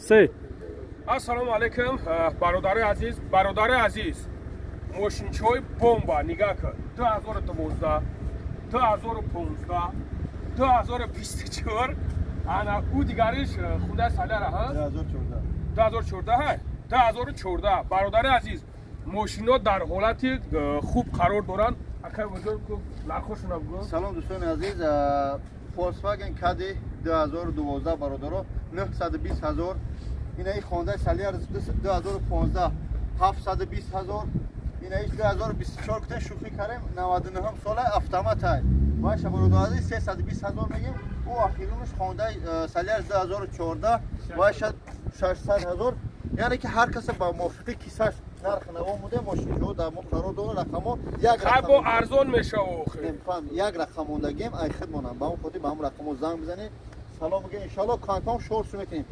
سه. ассалому алайкум, бародари азиз, мошинчиҳои бомба нигоҳ кун. 2012, 2015, 2024, ана ӯ дигариш хундаи саляра ҳа? 2014. 2014. Бародари азиз, мошино дар ҳолати хуб қарор доранд. Акай бузург нархошона бигӯ. Салом дӯстони азиз, Volkswagen Caddy 2012 бародаро 920,000. Инаи Honda Celica 2015 720,000. Инаи 2024 гуфта шӯхӣ кардем 99 сола автомат ай. Ваша бародари 320,000 мегем. Ӯ ахирунаш Honda Celica 2014 ваша 600,000. яъне ки ҳар касе ба мувофиқи кисаш нарх навомуде мошинҳо дар мо қарор дорад. рақамо як Хайбо арзон мешавад охир. нефаҳм як рақам мондагем ай хидмонам ба он хотир ба ҳамон рақамо занг бизанед. Салом мегем иншаллоҳ конфарм шорсу метинем.